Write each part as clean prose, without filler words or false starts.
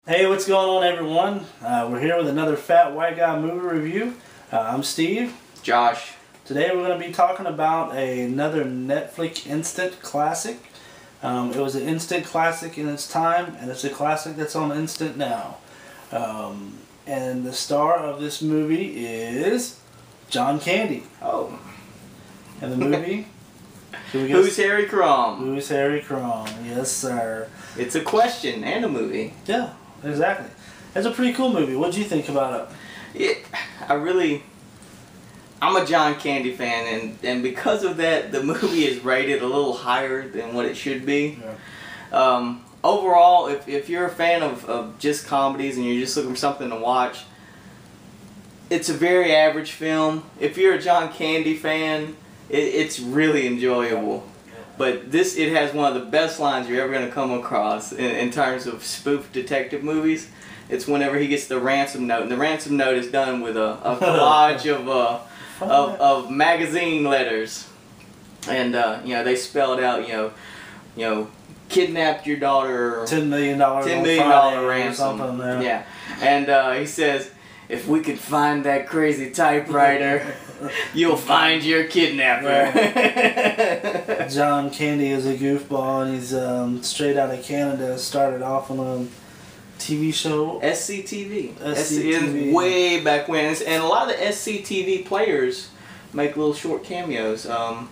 Hey, what's going on, everyone? We're here with another Fat White Guy movie review. I'm Steve. Josh. Today we're going to be talking about another Netflix instant classic. It was an instant classic in its time, and it's a classic that's on instant now. And the star of this movie is John Candy. Oh. And the movie? Who's Harry Crumb? Who's Harry Crumb? Yes, sir. It's a question and a movie. Yeah, exactly. It's a pretty cool movie. What did you think about it? I'm a John Candy fan, and because of that, the movie is rated a little higher than what it should be. Yeah. Overall, if you're a fan of just comedies and you're just looking for something to watch, it's a very average film. If you're a John Candy fan, it's really enjoyable. But it has one of the best lines you're ever going to come across in terms of spoof detective movies. It's whenever he gets the ransom note, and the ransom note is done with a collage of magazine letters, and they spelled out kidnapped your daughter, $10 million ransom, yeah, and he says, if we could find that crazy typewriter, you'll find your kidnapper. Yeah. John Candy is a goofball, and he's straight out of Canada. Started off on a TV show. SCTV. Way back when. And a lot of the SCTV players make little short cameos. I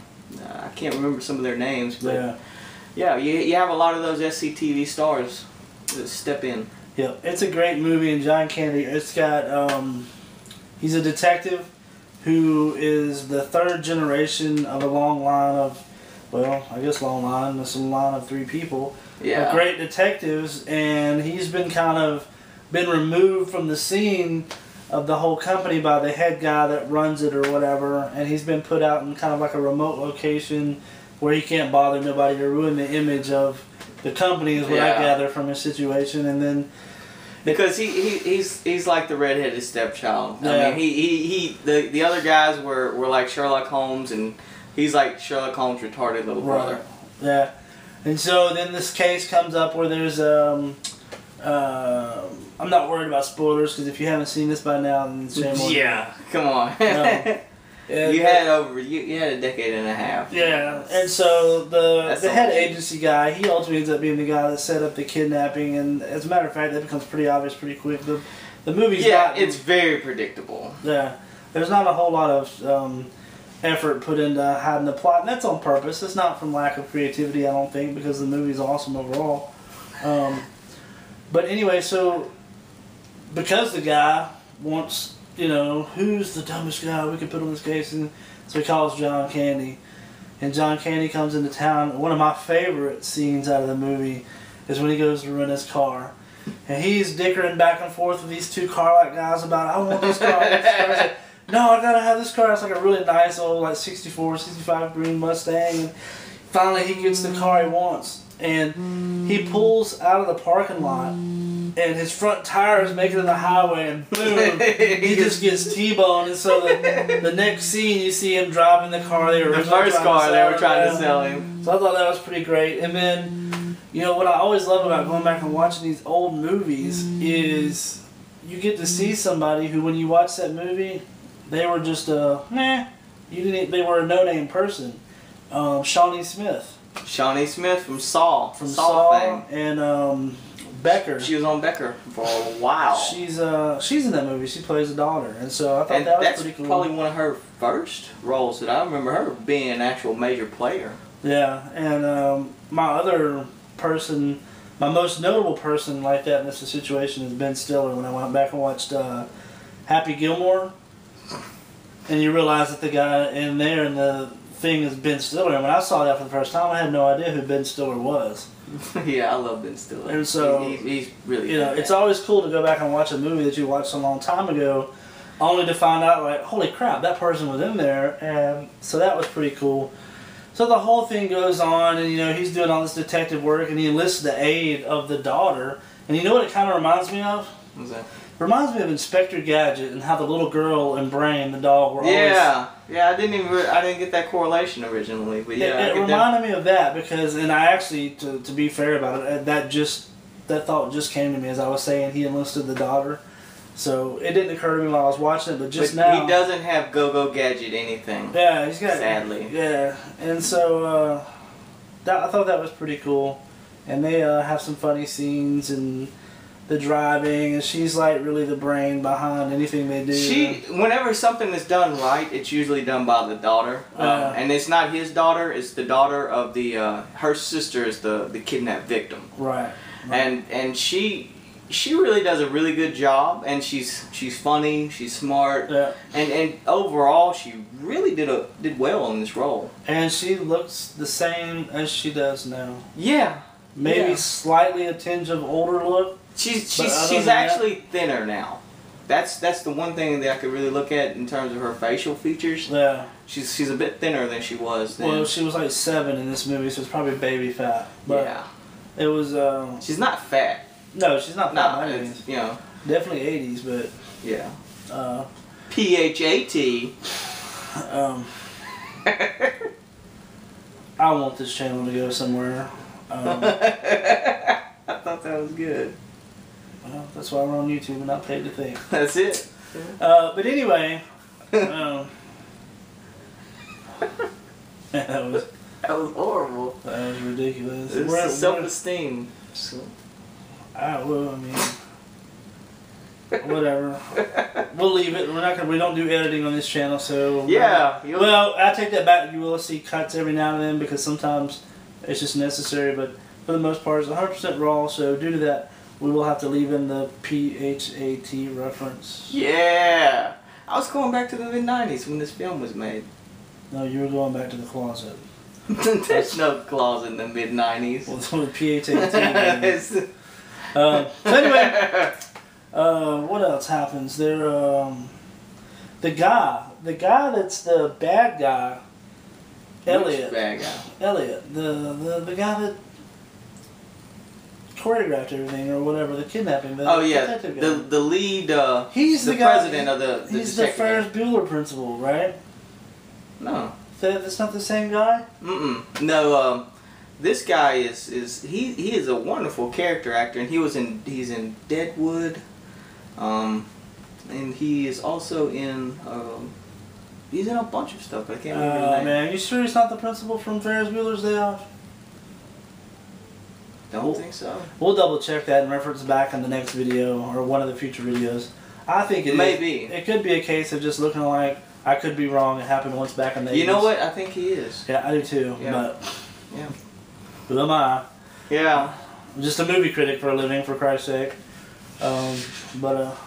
can't remember some of their names, but yeah, you have a lot of those SCTV stars that step in. Yeah, it's a great movie, and John Candy, it's got, he's a detective who is the third generation of a long line of, well, I guess long line, it's a line of three people. Yeah. Great detectives, and he's been been removed from the scene of the whole company by the head guy that runs it or whatever, and he's been put out in kind of like a remote location where he can't bother nobody to ruin the image of the company, is what I gather from his situation. And then because he's like the redheaded stepchild. Yeah. I mean, the other guys were like Sherlock Holmes, and he's like Sherlock Holmes' retarded little brother. Yeah. And so then this case comes up where there's I'm not worried about spoilers, because if you haven't seen this by now, then shame on you. Yeah, come on. You had a decade and a half. Yeah, and so the head agency guy, he ultimately ends up being the guy that set up the kidnapping, and as a matter of fact, that becomes pretty obvious pretty quick. The movie's it's very predictable. Yeah, there's not a whole lot of effort put into hiding the plot, and that's on purpose. It's not from lack of creativity, I don't think, because the movie's awesome overall. But anyway, so because the guy wants, who's the dumbest guy we could put on this case, and so he calls John Candy, and John Candy comes into town. One of my favorite scenes out of the movie is when he goes to rent his car, and he's dickering back and forth with these two car-like guys about, I want this car. He's like, no, I gotta have this car. It's like a really nice old, like 64, 65 green Mustang. And finally, he gets the car he wants, and he pulls out of the parking lot, and his front tire is making it on the highway, and boom, he just gets T-boned. And so the next scene, you see him driving the car the first car they were trying to sell him. So I thought that was pretty great. And then, what I always love about going back and watching these old movies is you get to see somebody who, when you watch that movie, they were just they were a no-name person. Shawnee Smith. Shawnee Smith from Saw. From Saw fame. And Becker. She was on Becker for a while. She's in that movie. She plays a daughter, and so I thought that was pretty cool. That's probably one of her first roles that I remember her being an actual major player. Yeah, and my most notable person like that in this situation is Ben Stiller. When I went back and watched Happy Gilmore, and you realize that the guy in there in the thing is Ben Stiller. And when I saw that for the first time, I had no idea who Ben Stiller was. Yeah, I love Ben Stiller. And so he's really good. It's always cool to go back and watch a movie that you watched a long time ago, only to find out, like, holy crap, that person was in there. And so that was pretty cool. So the whole thing goes on, and he's doing all this detective work, and he enlists the aid of the daughter. And you know what it kind of reminds me of? What's that? Reminds me of Inspector Gadget and how the little girl and Brain, the dog, were always... Yeah, I didn't get that correlation originally, but yeah. It reminded me of that because, and I actually, to be fair about it, that just that thought just came to me as I was saying he enlisted the daughter. So it didn't occur to me while I was watching it, but now he doesn't have go-go gadget anything. Yeah, he's got sadly. Yeah, and so I thought that was pretty cool, and they have some funny scenes and the driving, and she's like really the brain behind anything they do. Whenever something is done right, it's usually done by the daughter, and it's not his daughter; it's the daughter of the her sister is the kidnapped victim. Right. And she really does a really good job, and she's funny, she's smart, and overall she really did well in this role. And she looks the same as she does now. Yeah. Maybe slightly a tinge of older look. She's actually thinner now. That's the one thing that I could really look at in terms of her facial features. Yeah. She's a bit thinner than she was then. Well, she was like 7 in this movie, so it's probably baby fat. But yeah. It was. She's not fat. No, she's not fat. No, it's, you know. Definitely 80s, but. Yeah. PHAT. I want this channel to go somewhere. I thought that was good. Well, that's why we're on YouTube and not paid to think. That's it. But anyway, that was horrible. That was ridiculous. It's self-esteem. Well, I mean, whatever. We'll leave it. We don't do editing on this channel, so yeah. Well, I take that back. You will see cuts every now and then because sometimes it's just necessary, but for the most part, it's 100% raw. So due to that, we will have to leave in the PHAT reference. Yeah. I was going back to the mid-90s when this film was made. No, you were going back to the closet. There's no closet in the mid-90s. Well, it's only PHAT. So anyway, what else happens? The guy that's the bad guy, Eliot. Which bad guy? Eliot, the guy that choreographed everything or whatever, the kidnapping. The lead. He's the guy, president of the. He's the Ferris Bueller principal, right? No. That's not the same guy. No. This guy he is a wonderful character actor, and he's in Deadwood, and he is also in he's in a bunch of stuff, but I can't remember his name. Man, you sure he's not the principal from Ferris Bueller's Day Off? Don't think so. We'll double check that and reference back in the next video or one of the future videos. I think it may be. It could be a case of just looking like I could be wrong. It happened once back in the 80s. You know what? I think he is. Yeah, I do too. Yeah. But yeah. Who am I? Yeah. I'm just a movie critic for a living, for Christ's sake. So I thought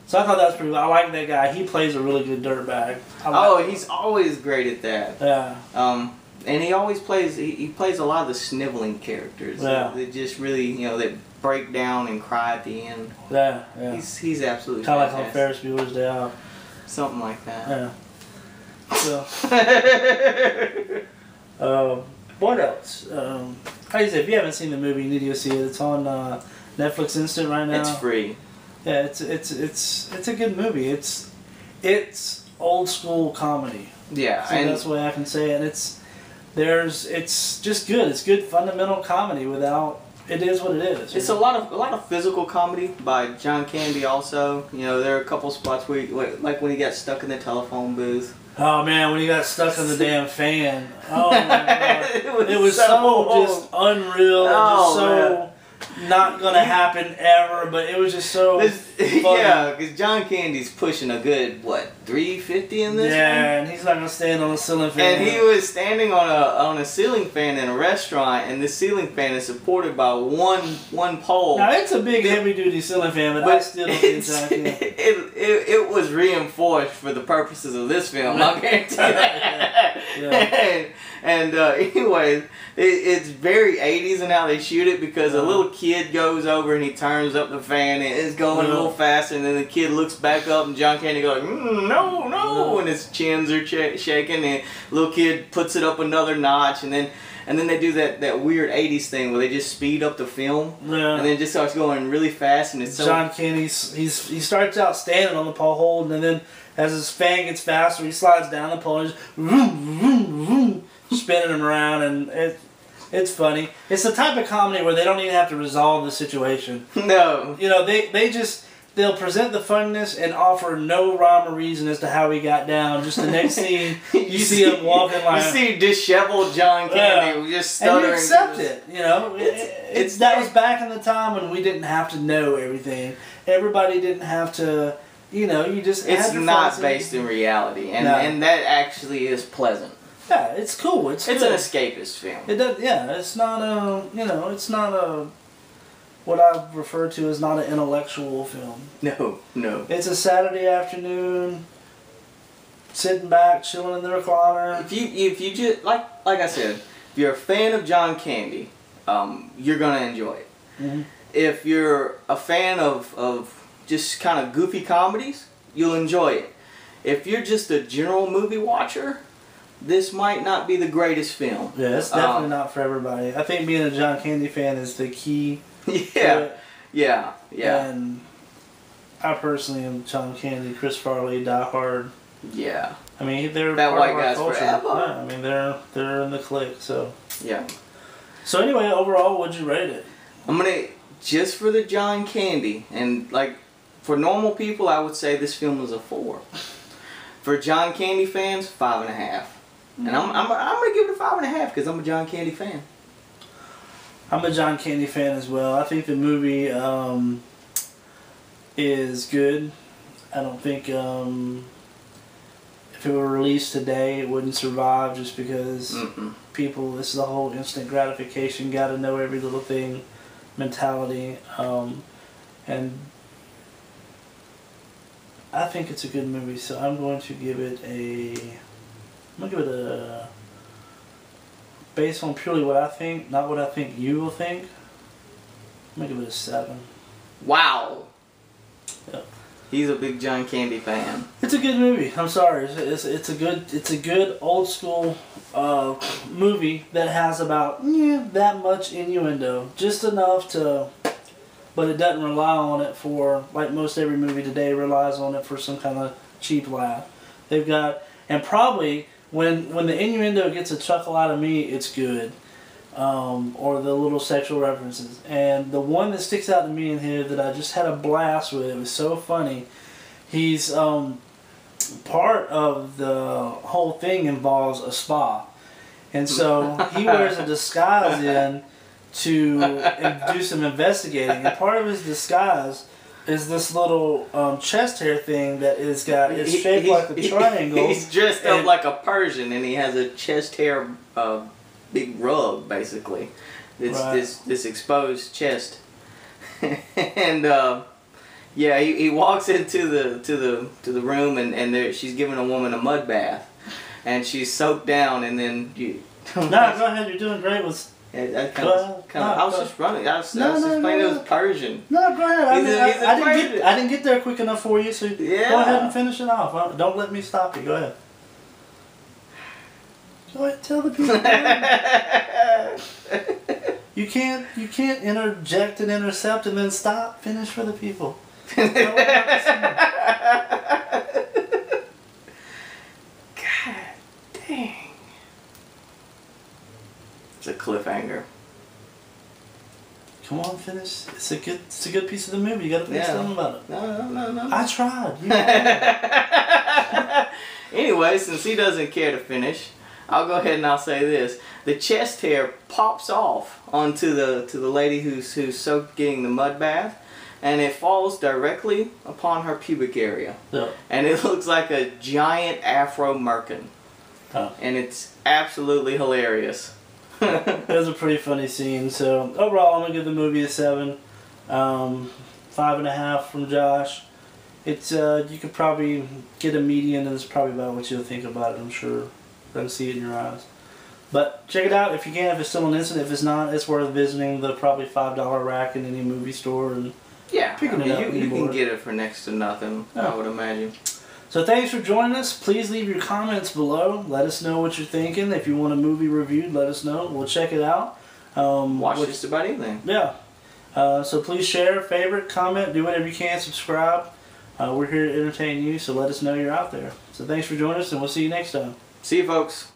that was pretty. I like that guy. He plays a really good dirtbag. He's always great at that. Yeah. And he always plays. He plays a lot of the sniveling characters. Yeah. That just really, that break down and cry at the end. Yeah. He's absolutely kind of like on Ferris Bueller's Day Off. Something like that. Yeah. So, what else? Like I said, if you haven't seen the movie, you need to go see it. It's on Netflix Instant right now. It's free. Yeah, it's a good movie. It's old school comedy. Yeah, so that's the way I can say it. It's just good. It's good fundamental comedy without. It is what it is. It's a lot of physical comedy by John Candy. Also, there are a couple spots where like when he got stuck in the telephone booth. Oh man, when he got stuck in the damn fan. Oh my god. It was so just unreal and just so not gonna happen ever, but it was just so funny. Yeah, because John Candy's pushing a good 350 in this one? And he's not gonna stand on a ceiling fan. And he was standing on a ceiling fan in a restaurant, and the ceiling fan is supported by one pole. Now it's a big heavy duty ceiling fan, but I still don't think John Candy. It was reinforced for the purposes of this film, I guarantee that. Yeah. Anyway, it's very 80s in how they shoot it, because a little kid goes over and he turns up the fan and it's going a little faster, and then the kid looks back up and John Candy goes, no, and his chins are shaking, and the little kid puts it up another notch, and then they do that weird 80s thing where they just speed up the film, and then it just starts going really fast, and it's so... John Candy, he starts out standing on the pole hold, and then as his fan gets faster, he slides down the pole and just vroom, vroom, vroom, spinning him around, and It's funny. It's the type of comedy where they don't even have to resolve the situation. No. You know, they'll present the funniness and offer no rhyme or reason as to how he got down. Just the next scene, you see him walking like... You see disheveled John Candy just stuttering. And you accept it, you know. That was back in the time when we didn't have to know everything. Everybody didn't have to, you know, you just... It's not based in reality, and that actually is pleasant. Yeah, it's cool. It's an escapist film. It does, yeah, it's not a, you know, it's not a... What I refer to as not an intellectual film. No, no. It's a Saturday afternoon, sitting back, chilling in the recliner. If you just like I said, if you're a fan of John Candy, you're gonna enjoy it. Mm-hmm. If you're a fan of just kind of goofy comedies, you'll enjoy it. If you're just a general movie watcher, this might not be the greatest film. Yeah, it's definitely not for everybody. I think being a John Candy fan is the key. Yeah. And I personally am John Candy, Chris Farley, Die Hard. Yeah. I mean, they're that part white of our guy's culture. forever. Yeah, I mean, they're in the clique. So yeah. So anyway, overall, what'd you rate it? I'm gonna just for the John Candy, and like for normal people, I would say this film is a 4. For John Candy fans, 5.5. Mm-hmm. And I'm gonna give it a 5.5 because I'm a John Candy fan. I'm a John Candy fan as well. I think the movie is good. I don't think if it were released today, it wouldn't survive just because people, this is the whole instant gratification, got to know every little thing mentality. And I think it's a good movie, so I'm going to give it a... Based on purely what I think, not what I think you will think, I'm gonna give it a 7. Wow. Yep. He's a big John Candy fan. It's a good movie. I'm sorry. It's a good old school movie that has about that much innuendo, just enough to, but it doesn't rely on it for like most every movie today relies on it for some kind of cheap laugh. They've got and probably. When the innuendo gets a chuckle out of me, it's good. Or the little sexual references. And the one that sticks out to me in here that I just had a blast with, it was so funny. He's, part of the whole thing involves a spa. And so he wears a disguise in to do some investigating. And part of his disguise is this little chest hair thing that is shaped like a triangle. He's dressed up like a Persian, and he has a chest hair big rug, basically. It's this exposed chest, and he walks into the room, and she's giving a woman a mud bath, and she's soaked down, and then No, go ahead. You're doing great with. I was just running. I was explaining it was Persian. No, go ahead. I didn't get there quick enough for you, so go ahead and finish it off. Don't let me stop you. Go ahead. Go ahead, tell the people. You can't interject and intercept and then stop. Finish for the people. God dang. It's a cliffhanger. Come on, finish. It's a good piece of the movie. You got to finish something about it. No. I tried. Anyway, since he doesn't care to finish, I'll go ahead and I'll say this: the chest hair pops off onto the lady who's soaked getting the mud bath, and it falls directly upon her pubic area, and it looks like a giant afro merkin, and it's absolutely hilarious. It was a pretty funny scene. So overall, I'm gonna give the movie a 7, 5.5 from Josh. It's you could probably get a median, and it's probably about what you'll think about it. I'm sure. I can see it in your eyes. But check it out if you can. If it's still an instant, if it's not, it's worth visiting the probably $5 rack in any movie store and picking it up. You can get it for next to nothing. I would imagine. So thanks for joining us. Please leave your comments below. Let us know what you're thinking. If you want a movie reviewed, let us know. We'll check it out. Watch just about anything. Yeah. So please share, favorite, comment, do whatever you can, subscribe. We're here to entertain you, so let us know you're out there. So thanks for joining us, and we'll see you next time. See you, folks.